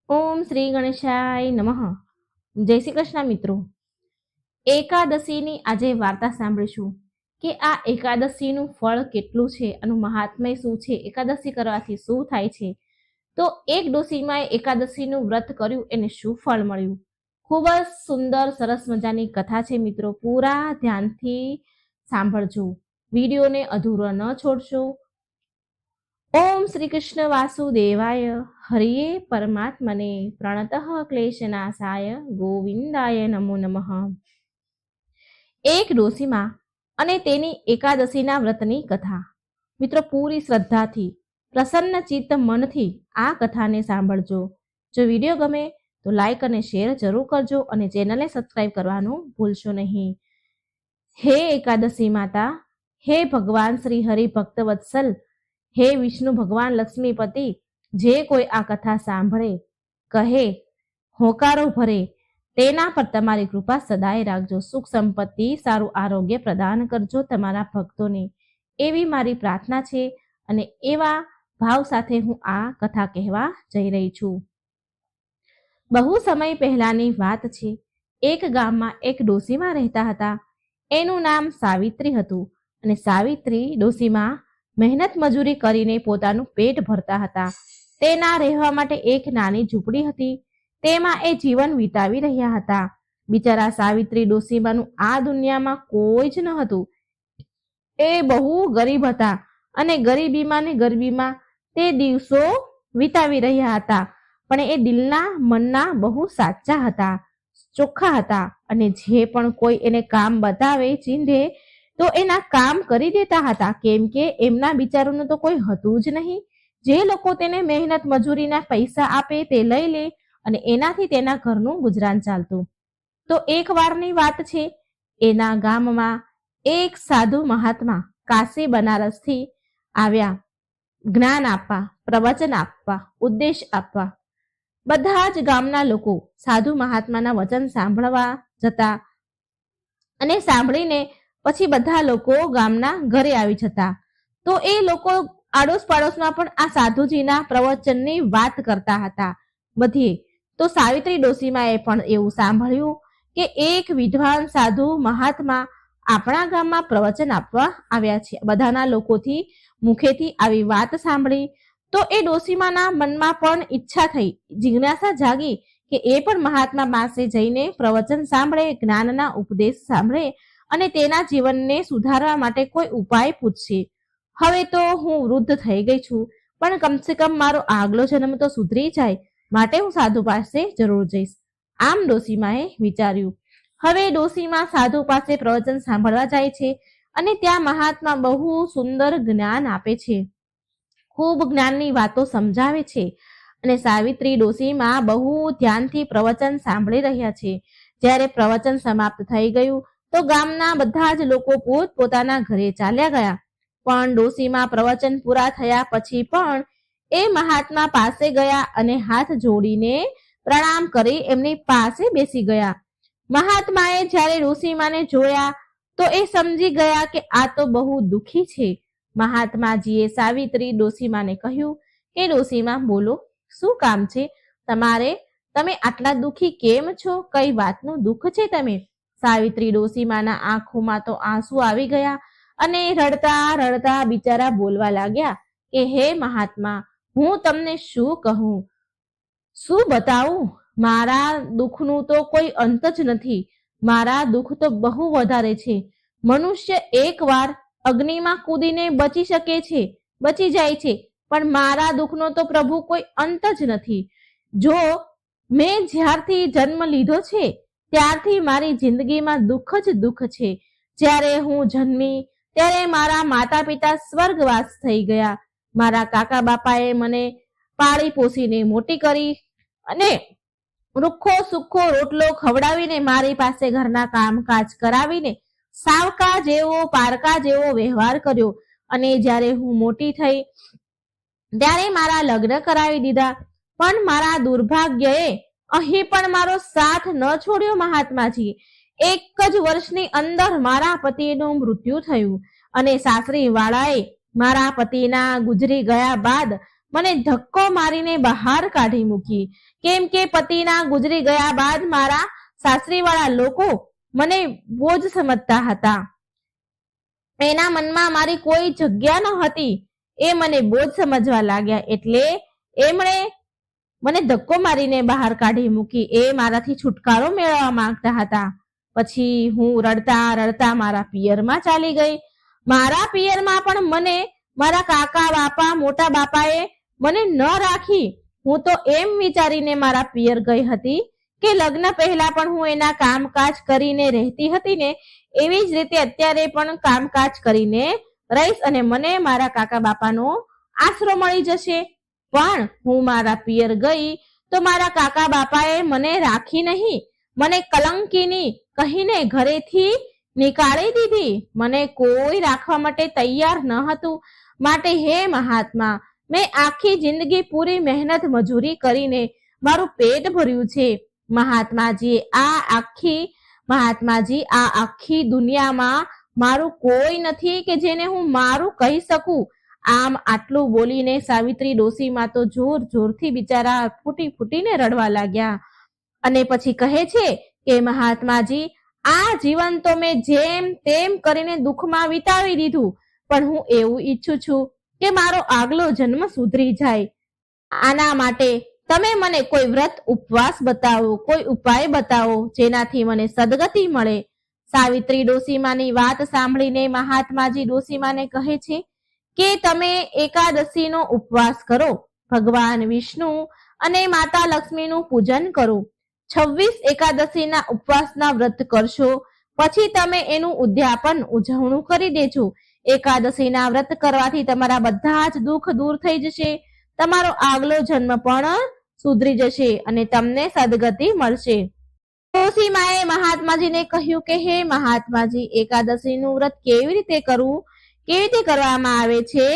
ઓમ શ્રી ગણેશાય નમઃ. જય શ્રી કૃષ્ણ મિત્રો. એકાદશીની આજે વાર્તા સાંભળીશું કે આ એકાદશીનું ફળ કેટલું છે, આનું મહાત્મ્ય શું છે, એકાદશી કરવાથી શું થાય છે. તો એક ડોશીમાએ એકાદશીનું વ્રત કર્યું, એને શું ફળ મળ્યું. ખૂબ જ સુંદર સરસ મજાની કથા છે મિત્રો, પૂરા ધ્યાનથી સાંભળજો, વિડીયોને અધૂરો ન છોડશો. ઓમ શ્રી કૃષ્ણ વાસુદેવાય હરિયે પરમાત્મને પ્રણતઃ ક્લેશનાશાય ગોવિંદાય નમો નમઃ. એક ડોશીમાં અને તેની એકાદશીના વ્રતની કથા. મિત્રો, પૂરી શ્રદ્ધાથી પ્રસન્ન ચિત્ત મનથી આ કથાને સાંભળજો. જો વિડીયો ગમે તો લાઈક અને શેર જરૂર કરજો અને ચેનલને સબસ્ક્રાઈબ કરવાનું ભૂલશો નહીં. હે એકાદશી માતા, હે ભગવાન શ્રી હરિ ભક્ત વત્સલ, હે વિષ્ણુ ભગવાન લક્ષ્મીપતિ, જે કોઈ આ કથા સાંભળે, કહે, હોકારો ભરે, તેના પર તમારી કૃપા સદાય રાખજો. સુખ સંપત્તિ, સારું આરોગ્ય પ્રદાન કરજો તમારા ભક્તોને, એવી મારી પ્રાર્થના છે. અને એવા ભાવ સાથે હું આ કથા કહેવા જઈ રહી છું. બહુ સમય પહેલાની વાત છે. એક ગામમાં એક ડોશીમા રહેતા હતા. એનું નામ સાવિત્રી હતું. અને સાવિત્રી ડોશીમા મહેનત મજૂરી કરીને પોતાનું પેટ ભરતા હતા. તેના રહેવા માટે એક નાની ઝૂંપડી હતી. તેમાં એ જીવન વિતાવી રહ્યા હતા. બિચારા સાવિત્રી ડોશીમાનું આ દુનિયામાં કોઈ જ ન હતું. એ બહુ ગરીબ હતા અને ગરીબીમાં ને ગરીબીમાં તે દિવસો વિતાવી રહ્યા હતા. પણ એ દિલના મનના બહુ સાચા હતા, ચોખ્ખા હતા. અને જે પણ કોઈ એને કામ બતાવે, ચીંધે, તો એના કામ કરી દેતા હતા. કેમ કે એમના બિચારોનું તો કોઈ હતું જ નહીં. જે લોકો તેને મહેનત મજૂરીના પૈસા આપે તે લઈ લે અને એનાથી તેના ઘરનું ગુજરાન ચાલતું. તો એક વારની વાત છે. એના ગામમાં એક સાધુ મહાત્મા કાશી બનારસથી આવ્યા, જ્ઞાન આપવા, પ્રવચન આપવા, ઉપદેશ આપવા. બધા જ ગામના લોકો સાધુ મહાત્માના વચન સાંભળવા જતા અને સાંભળીને પછી બધા લોકો ગામના ઘરે આવી જતા. તો એ લોકો આડોશ પાડોશમાં પણ આ સાધુજીના પ્રવચનની વાત કરતા હતા બધી. તો સાવિત્રી ડોશીમાએ પણ એવું સાંભળ્યું કે એક વિદ્વાન સાધુ મહાત્મા આપણા ગામમાં પ્રવચન આપવા આવ્યા છે. બધાના લોકોથી મુખેથી આવી વાત સાંભળી તો એ ડોશીમાના મનમાં પણ ઈચ્છા થઈ, જિજ્ઞાસા જાગી કે એ પણ મહાત્મા પાસે જઈને પ્રવચન સાંભળે, જ્ઞાનના ઉપદેશ સાંભળે અને તેના જીવનને સુધારવા માટે કોઈ ઉપાય પૂછશે. હવે તો હું વૃદ્ધ થઈ ગઈ છું, પણ કમસે કમ મારો આગલો જન્મ તો સુધરી જાય, માટે હું સાધુ પાસે જરૂર જઈશ, આમ ડોશીમાએ વિચાર્યું. હવે ડોશીમા સાધુ પાસે પ્રવચન સાંભળવા જાય છે અને ત્યાં મહાત્મા બહુ સુંદર જ્ઞાન આપે છે, ખૂબ જ્ઞાનની વાતો સમજાવે છે. અને સાવિત્રી ડોશીમા બહુ ધ્યાનથી પ્રવચન સાંભળી રહ્યા છે. જ્યારે પ્રવચન સમાપ્ત થઈ ગયું તો ગામના બધા જ લોકો પોત પોતાના ઘરે ચાલ્યા ગયા. પણ ડોશીમા પ્રવચન પૂરા થયા પછી પણ એ મહાત્મા પાસે ગયા અને હાથ જોડીને પ્રણામ કરી એમની પાસે બેસી ગયા. મહાત્માએ જ્યારે ડોશીમાને જોયા તો એ સમજી ગયા કે આ તો બહુ દુઃખી છે. મહાત્માજીએ સાવિત્રી ડોશીમાને કહ્યું કે ડોશીમા, બોલો, શું કામ છે તમારે? તમે આટલા દુઃખી કેમ છો? કઈ વાતનું દુઃખ છે તમે? સાવિત્રી ડોશીમાના આંખોમાં તો આંસુ આવી ગયા અને રડતા રડતા બિચારા બોલવા લાગ્યા કે હે મહાત્મા, હું તમને શું કહું, શું બતાવું? મારા દુઃખનું તો કોઈ અંત જ નથી. મારા દુઃખ તો બહુ વધારે છે. મનુષ્ય એકવાર અગ્નિમાં કૂદીને બચી શકે છે, બચી જાય છે, પણ મારા દુઃખનો તો પ્રભુ કોઈ અંત જ નથી. જો મેં જ્યારથી જન્મ લીધો છે ત્યારથી મારી જિંદગીમાં દુઃખ જ દુઃખ છે. જ્યારે હું જન્મી ત્યારે મારા માતા પિતા સ્વર્ગવાસ થઈ ગયા. મારા કાકા બાપાએ મને પાળી પોસીને મોટી કરી અને રૂખો સુખો રોટલો ખવડાવીને મારી પાસે ઘરના કામકાજ કરાવીને સાવકા જેવો પારકા જેવો વ્યવહાર કર્યો. અને જ્યારે હું મોટી થઈ ત્યારે મારા લગ્ન કરાવી દીધા. પણ મારા દુર્ભાગ્યએ અહીં પણ મારો સાથ ન છોડ્યો મહાત્માજી. એક જ વર્ષની અંદર મારા પતિનું મૃત્યુ થયું અને સાસરી વાળાએ મારા પતિના ગુજરી ગયા બાદ મને ધક્કો મારીને બહાર કાઢી મૂકી, કેમ કે પતિના ગુજરી ગયા બાદ મારા સાસરીવાળા લોકો મને બોજ સમજતા હતા. એના મનમાં મારી કોઈ જગ્યા ન હતી, એ મને બોજ સમજવા લાગ્યા, એટલે એમણે મને ધક્કો મારીને બહાર કાઢી મૂકી. એ મારાથી છુટકારો મેળવવા માંગતા હતા. પછી હું રડતા રડતા મારા પિયરમાં ચાલી ગઈ. મારા પિયરમાં પણ મને મારા કાકા બાપા મોટા બાપાએ મને ન રાખી. હું તો એમ વિચારીને મારા પિયર ગઈ હતી કે લગ્ન પહેલા પણ હું એના કામકાજ કરીને રહેતી હતી ને, એવી જ રીતે અત્યારે પણ કામકાજ કરીને રહીશ અને મને મારા કાકા બાપાનો આશરો મળી જશે. પણ હું મારા પિયર ગઈ તો મારા કાકા બાપાએ મને રાખી નહીં, મને કલંકીની કહીને ઘરેથી નીકાળી દીધી. મને કોઈ રાખવા માટે તૈયાર ન હતું. માટે હે મહાત્મા, મેં આખી જિંદગી પૂરી મહેનત મજૂરી કરીને મારું પેટ ભર્યું છે. મહાત્માજી આ આખી દુનિયામાં મારું કોઈ નથી કે જેને હું મારું કહી શકું. આમ આટલું બોલીને સાવિત્રી ડોશીમાં તો જોર જોરથી બિચારા ફૂટી ફૂટીને રડવા લાગ્યા. અને પછી કહે છે કે મહાત્માજી, આ જીવન તો મેં જેમ તેમ કરીને દુઃખમાં વિતાવી દીધું, પણ હું એવું ઈચ્છું છું કે મારો આગલો જન્મ સુધરી જાય. આના માટે તમે મને કોઈ વ્રત ઉપવાસ બતાવો, કોઈ ઉપાય બતાવો જેનાથી મને સદગતિ મળે. સાવિત્રી ડોશીમાની વાત સાંભળીને મહાત્માજી ડોશીમાને કહે છે કે તમે એકાદશીનો ઉપવાસ કરો, ભગવાન વિષ્ણુ અને માતા લક્ષ્મીનું પૂજન કરો. 26 એકાદશીના ઉપવાસના વ્રત કરશો, પછી તમે એનું ઉદ્યાપન ઉજવણું કરી દેજો. એકાદશીના વ્રત કરવાથી તમારા બધા જ દુઃખ દૂર થઈ જશે, તમારો આગલો જન્મ પણ સુધરી જશે અને તમને સદગતિ મળશે. ડોશીમાએ મહાત્માજીને કહ્યું કે હે મહાત્માજી, એકાદશીનું વ્રત કેવી રીતે કરવું, કેવી રીતે કરવામાં આવે છે,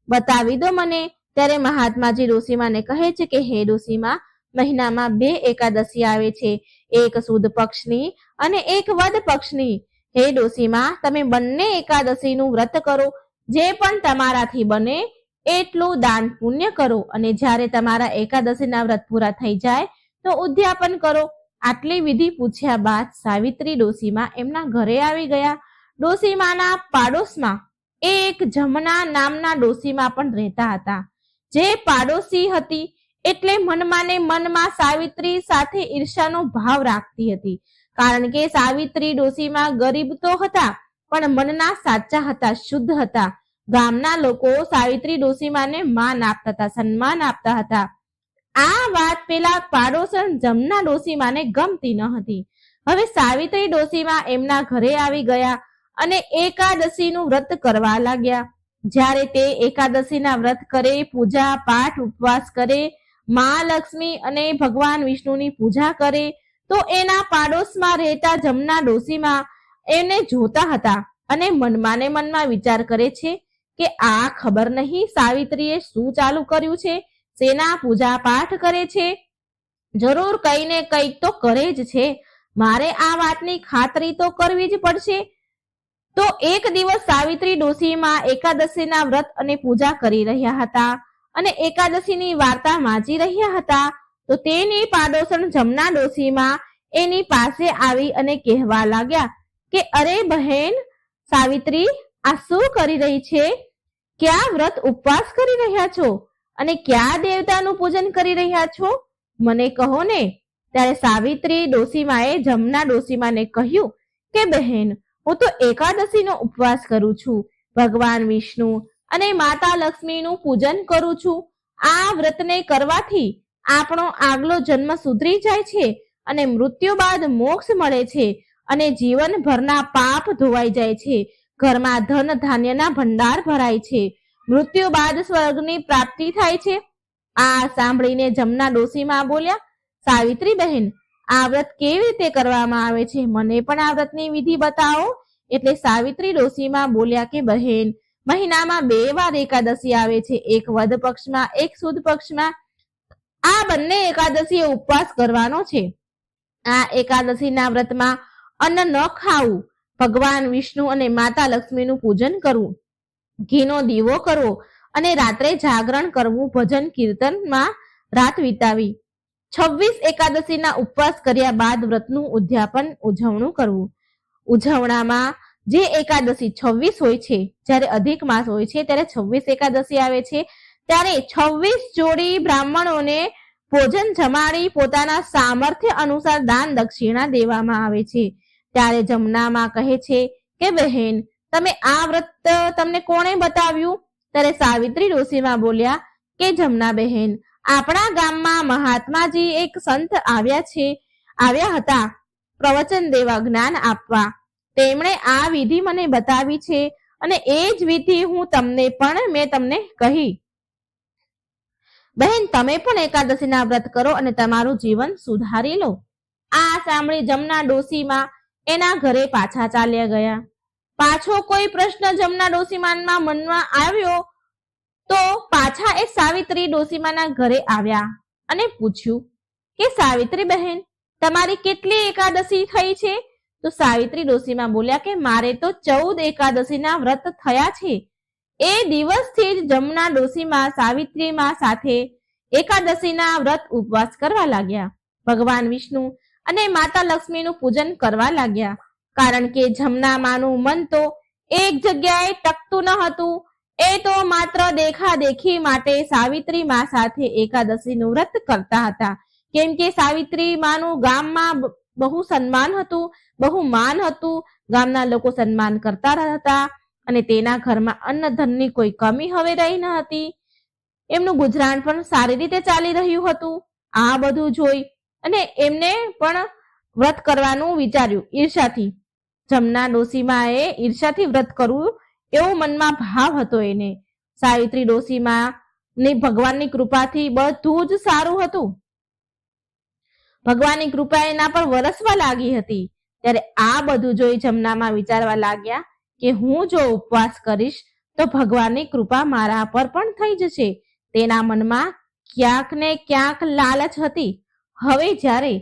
બતાવી દો મને. ત્યારે મહાત્માજી ડોશીમાને કહે છે કે હે ડોશીમા, મહિનામાં 2 એકાદશી આવે છે, એક સુદ પક્ષની અને એક વદ પક્ષની. હે ડોશીમા, તમે બંને એકાદશીનું વ્રત કરો. જે પણ તમારાથી બને એટલું દાન પુણ્ય કરો અને જ્યારે તમારા એકાદશીના વ્રત પૂરા થઈ જાય તો ઉદ્યાપન કરો. આટલી વિધિ પૂછ્યા બાદ સાવિત્રી ડોશીમા એમના ઘરે આવી ગયા. ડોશીમાના પાડોશમાં એક જમના નામના ડોશીમા પણ રહેતા હતા. જે પાડોશી હતી એટલે મનમાં ને મનમાં સાવિત્રી સાથે ઈર્ષાનો ભાવ રાખતી હતી, કારણ કે સાવિત્રી ડોશીમા ગરીબ તો હતા પણ મનના સાચા હતા, શુદ્ધ હતા. ગામના લોકો સાવિત્રી ડોશીમાને માન આપતા હતા, સન્માન આપતા હતા. આ વાત પેલા પાડોશન જમના ડોશીમાને ગમતી ન હતી. હવે સાવિત્રી ડોશીમા એમના ઘરે આવી ગયા અને એકાદશીનું વ્રત કરવા લાગ્યા. જ્યારે તે એકાદશીના વ્રત કરે, પૂજા પાઠ ઉપવાસ કરે, મા લક્ષ્મી અને ભગવાન વિષ્ણુની પૂજા કરે, તો એના પાડોશમાં રહેતા જમના ડોશીમા એને જોતા હતા અને મનમાં ને મનમાં વિચાર કરે છે કે આ ખબર નહીં સાવિત્રીએ શું ચાલુ કર્યું છે, શેના પૂજા પાઠ કરે છે, જરૂર કઈ ને કઈક તો કરે જ છે. મારે આ વાતની ખાતરી તો કરવી જ પડશે. તો એક દિવસ સાવિત્રી ડોશીમા એકાદશીના વ્રત અને પૂજા કરી રહ્યા હતા અને એકાદશીની વાર્તા વાંચી રહ્યા હતા. તો તેની પાડોશન જમના ડોશીમા એની પાસે આવી અને કહેવા લાગ્યા કે અરે બહેન સાવિત્રી, આ શું કરી રહી છે? ક્યાં વ્રત ઉપવાસ કરી રહ્યા છો અને ક્યાં દેવતાનું પૂજન કરી રહ્યા છો? મને કહો ને. ત્યારે સાવિત્રી ડોશીમાએ જમના ડોશીમાને કહ્યું કે બહેન, હું તો એકાદશીનો ઉપવાસ કરું છું, ભગવાન વિષ્ણુ અને માતા લક્ષ્મીનું પૂજન કરું છું. આ વ્રતને કરવાથી આપણો આગલો જન્મ સુધરી જાય છે અને મૃત્યુ બાદ મોક્ષ મળે છે અને જીવનભરના પાપ ધોવાઈ જાય છે. ઘરમાં ધન ધાન્યના ભંડાર ભરાય છે, મૃત્યુ બાદ સ્વર્ગની પ્રાપ્તિ થાય છે. આ સાંભળીને જમના ડોશીમા બોલ્યા, સાવિત્રી બહેન, આ વ્રત કેવી રીતે કરવામાં આવે છે, મને પણ આ વ્રતની વિધિ બતાવો. એટલે સાવિત્રી ડોશીમા બોલ્યા કે બહેન, મહિનામાં 2 વાર એકાદશી આવે છે, એક વદ પક્ષમાં, એક સુદ પક્ષમાં. આ બંને એકાદશીએ ઉપવાસ કરવાનો છે. આ એકાદશીના વ્રતમાં અન્ન ન ખાવું, ભગવાન વિષ્ણુ અને માતા લક્ષ્મીનું પૂજન કરવું, ઘીનો દીવો કરવો અને રાત્રે જાગરણ કરવું, ભજન કીર્તનમાં રાત વિતાવી. 26 એકાદશીના ઉપવાસ કર્યા બાદ વ્રતનું ઉજવણું કરવું. ઉજવણામાં જે એકાદશી 26 હોય છે, જ્યારે અધિક માસ હોય છે ત્યારે 26 એકાદશી આવે છે, ત્યારે 26 જોડી બ્રાહ્મણોને ભોજન જમાડી પોતાના સામર્થ્ય અનુસાર દાન દક્ષિણા દેવામાં આવે છે. ત્યારે જમનામાં કહે છે કે બહેન, તમે આ વ્રત તમને કોણે બતાવ્યું? ત્યારે સાવિત્રી ડોશીમાં બોલ્યા કે જમના બહેન, આપણા ગામમાં મહાત્માજી એક સંત આવ્યા હતા પ્રવચન દેવા, જ્ઞાન આપવા. તેમણે આ વિધિ મને બતાવી છે અને એ જ વિધિ મેં તમને કહી. બહેન, તમે પણ એકાદશીના વ્રત કરો અને તમારું જીવન સુધારી લો. આ સાંભળી જમના ડોશીમાં એના ઘરે પાછા ચાલ્યા ગયા. પાછો કોઈ પ્રશ્ન જમના ડોશીમાના મનમાં આવ્યો તો પાછા એ સાવિત્રી ડોશીમાના ઘરે આવ્યા અને પૂછ્યું કે સાવિત્રી બહેન, તમારી કેટલી એકાદશી થઈ છે? તો સાવિત્રી ડોશીમાં બોલ્યા કે મારે તો 14 એકાદશીના વ્રત થયા છે. એ દિવસથી જ જમના ડોશીમાં સાવિત્રીમાં સાથે એકાદશીના વ્રત ઉપવાસ કરવા લાગ્યા. ભગવાન વિષ્ણુ અને માતા લક્ષ્મીનું પૂજન કરવા લાગ્યા. કારણ કે જમના માનું મન તો એક જગ્યાએ ટકતું ન હતું. એ તો માત્ર દેખાદેખી માટે સાવિત્રી માં સાથે એકાદશીનું વ્રત કરતા હતા. કેમ કે સાવિત્રી માનું ગામમાં બહુ સન્માન હતું, બહુ માન હતું. ગામના લોકો સન્માન કરતા હતા અને તેના ઘરમાં અન્ન ધનની કોઈ કમી હવે રહી ન હતી. એમનું ગુજરાન પણ સારી રીતે ચાલી રહ્યું હતું. આ બધું જોઈ અને એમને પણ વ્રત કરવાનું વિચાર્યું ઈર્ષાથી. જમના ડોશીમાએ ઈર્ષાથી વ્રત કરવું એવો મનમાં ભાવ હતો એને. સાવિત્રી ડોશીમા ને ભગવાનની કૃપાથી બધું જ સારું હતું. ભગવાનની કૃપા એના પર વરસવા લાગી હતી. ત્યારે આ બધું જોઈ જમનામાં વિચારવા લાગ્યા કે હું જો ઉપવાસ કરીશ તો ભગવાનની કૃપા મારા પર પણ થઈ જશે. તેના મનમાં ક્યાંક ને ક્યાંક લાલચ હતી. હવે જ્યારે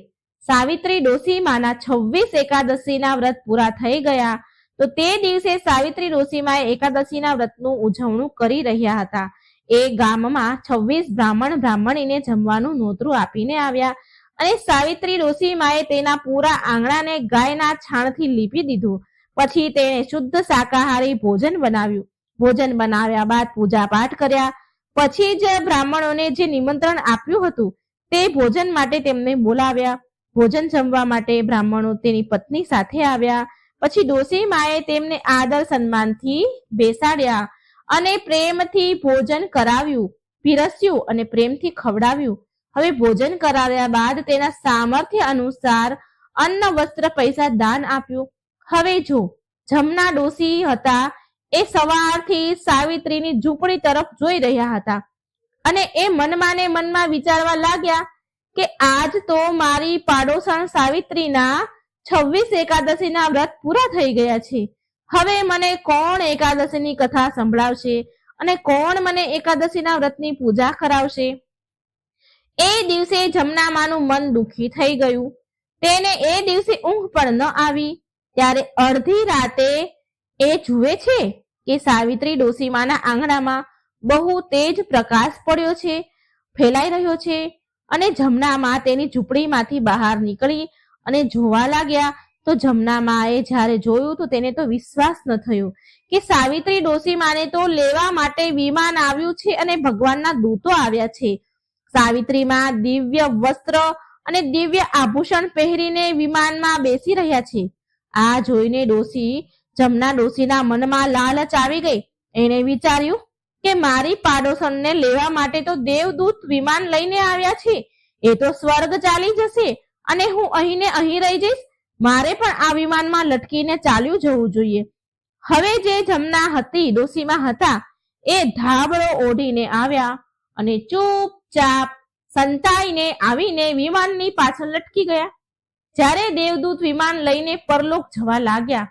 સાવિત્રી ડોશીમાના 26 એકાદશીના વ્રત પૂરા થઈ ગયા તો તે દિવસે સાવિત્રી ડોશીમાએ એકાદશીના વ્રતનું ઉજવણું કરી રહ્યા હતા. એ ગામમાં 26 બ્રાહ્મણીને જમવાનું નોતરું આપીને આવ્યા અને સાવિત્રી ડોશીમાએ તેના પૂરા આંગણાને ગાયના છાણથી લીપી દીધું. પછી તેણે શુદ્ધ શાકાહારી ભોજન બનાવ્યું. ભોજન બનાવ્યા બાદ પૂજા પાઠ કર્યા. પછી જ બ્રાહ્મણોને જે નિમંત્રણ આપ્યું હતું તે ભોજન માટે તેમને બોલાવ્યા. ભોજન જમવા માટે બ્રાહ્મણો તેની પત્ની સાથે આવ્યા. પછી ડોશીમાએ તેમને આદર સન્માનથી બેસાડ્યા અને પ્રેમથી ભોજન કરાવ્યું, પીરસ્યું અને પ્રેમથી ખવડાવ્યું. હવે ભોજન કરાવ્યા બાદ તેના સામર્થ્ય અનુસાર અન્ન, વસ્ત્ર, પૈસા દાન આપ્યું. હવે જો જમના ડોશી હતા એ સવારથી સાવિત્રીની ઝૂંપડી તરફ જોઈ રહ્યા હતા અને એ મનમાં ને મનમાં વિચારવા લાગ્યા કે આજ તો મારી પાડોશણ સાવિત્રીના 26 એકાદશીના વ્રત પૂરા થઈ ગયા છે. હવે મને કોણ એકાદશીની કથા સંભળાવશે અને કોણ મને એકાદશીના વ્રતની પૂજા કરાવશે? એ દિવસે જમનામાનું મન દુઃખી થઈ ગયું. તેને એ દિવસે ઊંઘ પણ ન આવી. ત્યારે અડધી રાતે એ જુએ છે કે સાવિત્રી ડોશીમાના આંગણામાં બહુ તેજ પ્રકાશ પડ્યો છે, ફેલાઈ રહ્યો છે અને જમનામાં તેની ઝૂંપડીમાંથી બહાર નીકળી અને જોવા લાગ્યા. તો જમનામાએ જ્યારે જોયું તો તેને તો વિશ્વાસ ન થયો કે સાવિત્રી ડોશીમાને તો લેવા માટે વિમાન આવ્યું છે અને ભગવાનના દૂતો આવ્યા છે. સાવિત્રીમાં દિવ્ય વસ્ત્ર અને દિવ્ય આભૂષણ પહેરીને વિમાનમાં બેસી રહ્યા છે. આ જોઈને જમના ડોશીના મનમાં લાલચ આવી ગઈ. એને વિચાર્યું કે મારી પાડોશણને લેવા માટે તો દેવદૂત વિમાન લઈને આવ્યા છે. એ તો સ્વર્ગ ચાલી જશે અને હું અહીં ને અહીં રહી જઈશ. મારે પણ આ વિમાનમાં લટકીને ચાલ્યું જવું જોઈએ. હવે જે જમના ડોશીમાં હતા એ ધાબળો ઓઢીને આવ્યા અને ચૂપચાપ સંતાઈને આવીને વિમાનની પાછળ લટકી ગયા. જ્યારે દેવદૂત વિમાન લઈને પરલોક જવા લાગ્યા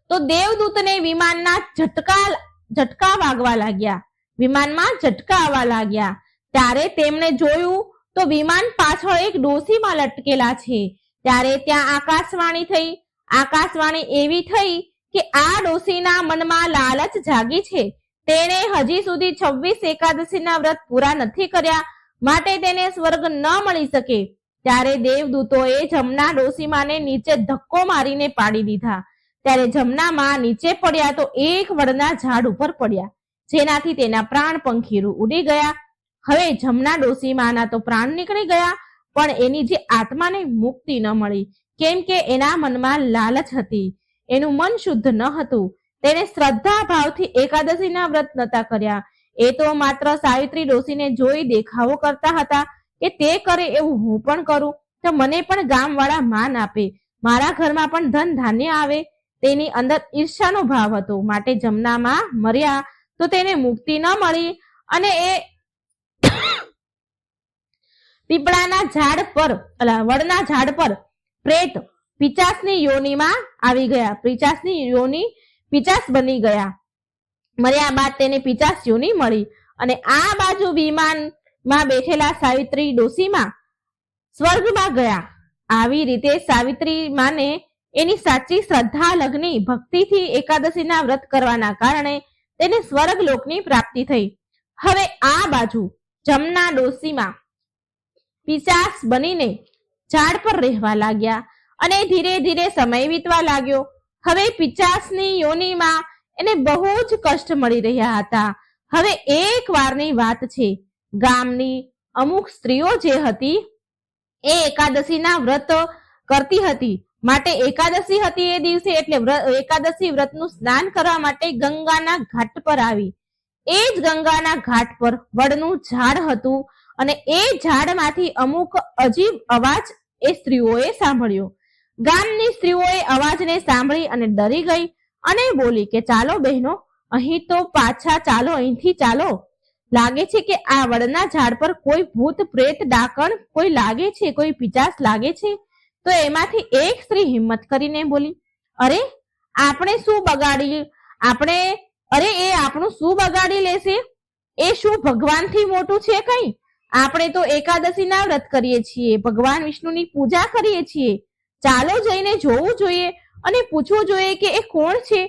તો દેવદૂતને વિમાનના ઝટકા વાગવા લાગ્યા, વિમાનમાં ઝટકા આવવા લાગ્યા. ત્યારે તેમણે જોયું તો વિમાન પાછળ એક ડોશીમાં લટકેલા છે. ત્યારે ત્યાં આકાશવાણી થઈ. આકાશવાણી એવી થઈ કે આ ડોશીના મનમાં લાલચ જાગી છે. તેણે હજી સુધી 26 એકાદશીના વ્રત પૂરા નથી કર્યા, માટે તેને સ્વર્ગ ન મળી શકે. ત્યારે દેવદૂતોએ જમના ડોસીમાને નીચે ધક્કો મારીને પાડી દીધા. ત્યારે જમનામાં નીચે પડ્યા તો એક વડના ઝાડ ઉપર પડ્યા, જેનાથી તેના પ્રાણ પંખીરું ઉડી ગયા. હવે જમના ડોસીમાના તો પ્રાણ નીકળી ગયા, પણ એની જે આત્માને મુક્તિ ન મળી, કેમ કે એના મનમાં લાલચ હતી, એનું મન શુદ્ધ ન હતું. તેને શ્રદ્ધા ભાવથી એકાદશીના વ્રત નતા કર્યા. એ તો માત્ર સાવિત્રી ડોસીને જોઈ દેખાવો કરતા હતા કે તે કરે એવું હું પણ કરું તો મને પણ ગામવાળા માન આપે, મારા ઘરમાં પણ ધન ધાન્ય આવે. તેની અંદર ઈર્ષાનો ભાવ હતો, માટે જમનામાં મર્યા તો તેને મુક્તિ ન મળી અને એ પીપળાના ઝાડ પર વડના ઝાડ પર પ્રેત પિચાસની યોનિમાં આવી ગયા. પિચાસની યોની પિચાસ બની ગયા. મર્યા બાદ તેને પિચાસ યોની મળી અને આ બાજુ વિમાનમાં બેઠેલા સાવિત્રી ડોસીમાં સ્વર્ગમાં ગયા. આવી રીતે સાવિત્રી માને એની સાચી શ્રદ્ધા લગ્ની ભક્તિથી એકાદશીના વ્રત કરવાના કારણે તેને સ્વર્ગ લોકની પ્રાપ્તિ થઈ. હવે આ બાજુ જમના ડોસીમાં પિશાચ બનીને ઝાડ પર રહેવા લાગ્યા અને ધીરે ધીરે સમય વીતવા લાગ્યો. હવે પિશાચની યોનિમાં એને બહુ જ કષ્ટ મળી રહ્યા હતા. હવે એક વારની વાત છે, ગામની અમુક સ્ત્રીઓ જે હતી એ એકાદશીના વ્રત કરતી હતી, માટે એકાદશી હતી એ દિવસે એટલે એકાદશી વ્રતનું સ્નાન કરવા માટે ગંગાના ઘાટ પર આવી. એ જ ગંગાના ઘાટ પર વડનું ઝાડ હતું અને એ ઝાડમાંથી અમુક અજીબ અવાજ એ સ્ત્રીઓએ સાંભળ્યો. ગામની સ્ત્રીઓએ અવાજને સાંભળી અને ડરી ગઈ અને બોલી કે ચાલો બહેનો, અહીં તો પાછા ચાલો, અહીંથી ચાલો. લાગે છે કે આ વડના ઝાડ પર કોઈ ભૂત પ્રેત ડાકણ કોઈ લાગે છે, કોઈ પિશાચ લાગે છે. તો એમાંથી એક સ્ત્રી હિંમત કરીને બોલી, અરે આપણે શું બગાડી એ આપણું શું બગાડી લેશે? એ શું ભગવાનથી મોટું છે કઈ? આપણે તો એકાદશીના વ્રત કરીએ છીએ, ભગવાન વિષ્ણુની પૂજા કરીએ છીએ, ચાલો જઈને જોવું જોઈએ અને પૂછવું જોઈએ કે એ કોણ છે.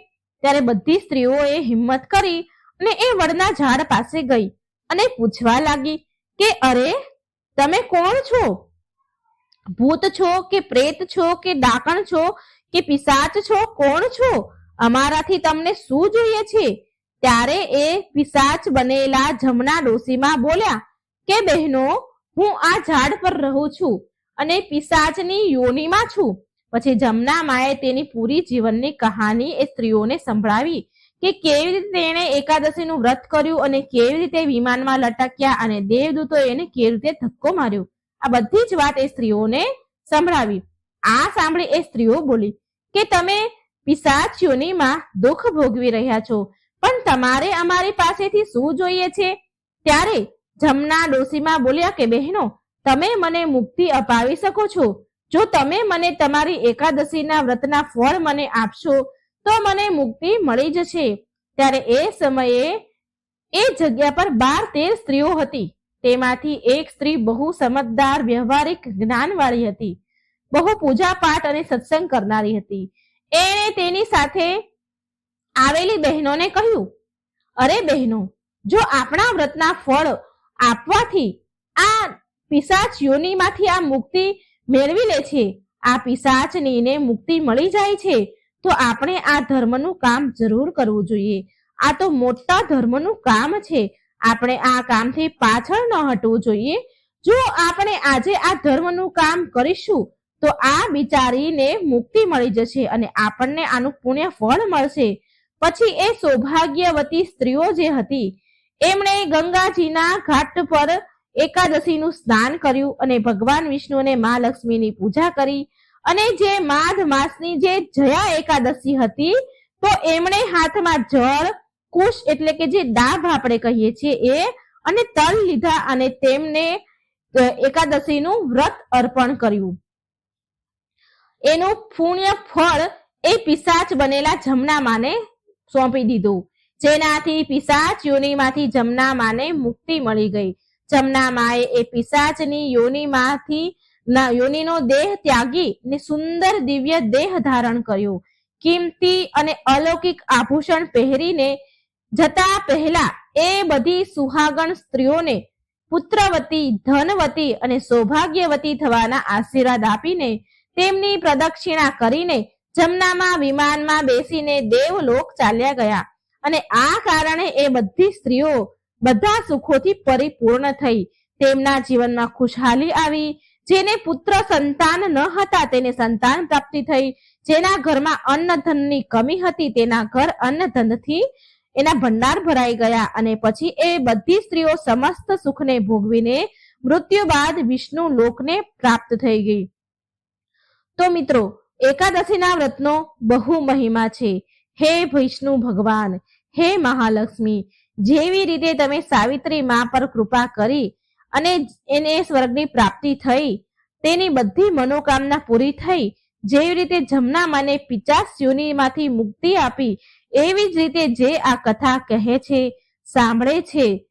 ત્યારે બધી સ્ત્રીઓએ હિંમત કરી અને એ વડના ઝાડ પાસે ગઈ અને પૂછવા લાગી કે અરે તમે કોણ છો? ભૂત છો કે પ્રેત છો કે ડાકણ છો કે પિશાચ છો? કોણ છો? અમારાથી તમને શું જોઈએ છે? ત્યારે એ પિશાચ બનેલા જમના ડોસીમાં બોલ્યા કે બહેનો, હું આ ઝાડ પર રહું છું અને પિશાચની યોનિમાં છું. પછી જમના માએ તેની પૂરી જીવનની કહાની એ સ્ત્રીઓને સંભળાવી કે કેવી રીતે તેણે એકાદશીનું વ્રત કર્યું અને કેવી રીતે વિમાનમાં લટક્યા અને દેવદૂતોએ એને કેવી રીતે ધક્કો માર્યો. આ બધી જ વાત એ સ્ત્રીઓને સંભળાવી. આ સાંભળી એ સ્ત્રીઓ બોલી કે તમે પિશાચ યોનિમાં દુઃખ ભોગવી રહ્યા છો, પણ તમારે અમારી પાસેથી શું જોઈએ છે? ત્યારે જમના ડોસીમાં બોલ્યા કે બહેનો, તમે મને મુક્તિ અપાવી શકો છો. જો તમે મને તમારી એકાદશીના વ્રતના ફળ મને આપશો તો મને મુક્તિ મળી જશે. ત્યારે એ સમયે એ જગ્યા પર 12-13 સ્ત્રીઓ હતી. તેમાંથી એક સ્ત્રી બહુ સમજદાર, વ્યવહારિક, જ્ઞાનવાળી હતી, બહુ પૂજા પાઠ અને સત્સંગ કરનારી હતી. એણે તેની સાથે આવેલી બહેનોને કહ્યું, અરે બહેનો, જો આપણા વ્રતના ફળ આપવાથી આ પિશાચ યોનિમાંથી આ મુક્તિ મેળવી લે છે, આ પિશાચનીને મુક્તિ મળી જાય છે, તો આપણે આ ધર્મનું કામ જરૂર કરવું જોઈએ. આ તો મોટા ધર્મનું કામ છે, આપણે આ કામથી પાછળ ન હટવું જોઈએ. જો આપણે આજે આ ધર્મનું કામ કરીશું તો આ બિચારીને મુક્તિ મળી જશે અને આપણને આનું પુણ્ય ફળ મળશે. પછી એ સૌભાગ્યવતી સ્ત્રીઓ જે હતી એમણે ગંગાજીના ઘાટ પર એકાદશીનું સ્નાન કર્યું અને ભગવાન વિષ્ણુ અને મા લક્ષ્મીની પૂજા કરી. અને જે માઘ માસની જે જયા એકાદશી હતી તો એમણે હાથમાં જળ, કુશ એટલે કે જે ડાભ આપણે કહીએ છીએ એ અને તલ લીધા અને તેમને એકાદશીનું વ્રત અર્પણ કર્યું. એનું પુણ્ય ફળ એ પિશાચ બનેલા જમના માને સોંપી દીધું, જેનાથી પિશાચ યોનિમાંથી જમના માને મુક્તિ મળી ગઈ. જમના માએ એ પિશાચની યોનિનો દેહ ત્યાગી ને સુંદર દિવ્ય દેહ ધારણ કર્યો. કિંમતી અને અલૌકિક આભૂષણ પહેરીને જતા પહેલા એ બધી સુહાગણ સ્ત્રીઓને પુત્રવતી, ધનવતી અને સૌભાગ્યવતી થવાના આશીર્વાદ આપીને તેમની પ્રદક્ષિણા કરીને જમનામાં વિમાનમાં બેસીને દેવલોક ચાલ્યા ગયા. અને આ કારણે એ બધી સ્ત્રીઓ બધા સુખોથી પરિપૂર્ણ થઈ. તેમના જીવનમાં ખુશહાલી આવી. જેને પુત્ર સંતાન ન હતા તેને સંતાન પ્રાપ્તિ થઈ. જેના ઘરમાં અન્ન ધનની કમી હતી તેના ઘર અન્ન ધનથી એના ભંડાર ભરાઈ ગયા. અને પછી એ બધી સ્ત્રીઓ સમસ્ત સુખને ભોગવીને મૃત્યુ બાદ વિષ્ણુ લોકને પ્રાપ્ત થઈ ગઈ. તો મિત્રો, એકાદશીના વ્રતનો બહુ મહિમા છે. હે વિષ્ણુ ભગવાન, હે મહાલક્ષ્મી, જેવી રીતે તમે સાવિત્રી મા પર કૃપા કરી અને એને સ્વર્ગની પ્રાપ્તિ થઈ, તેની બધી મનોકામના પૂરી થઈ, જેવી રીતે જમના માને પિચાસ યોનિમાંથી મુક્તિ આપી, એવી જ રીતે જે આ કથા કહે છે, સાંભળે છે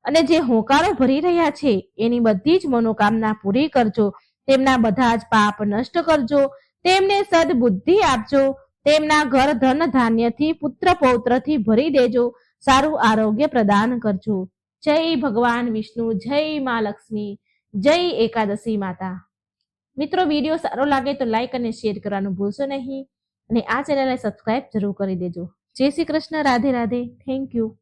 અને જે હોંકારો ભરી રહ્યા છે એની બધી જ મનોકામના પૂરી કરજો. તેમના બધા જ પાપ નષ્ટ કરજો. તેમને સદબુદ્ધિ આપજો. તેમના ઘર ધન ધાન્યથી, પુત્ર પૌત્રથી ભરી દેજો. સારું આરોગ્ય પ્રદાન કરજો. જય ભગવાન વિષ્ણુ, જય મા લક્ષ્મી, જય એકાદશી માતા. મિત્રો, વિડીયો સારો લાગે તો લાઈક અને શેર કરવાનું ભૂલશો નહીં અને આ ચેનલને સબસ્ક્રાઇબ જરૂર કરી દેજો. જય શ્રી કૃષ્ણ. રાધે રાધે. Thank you.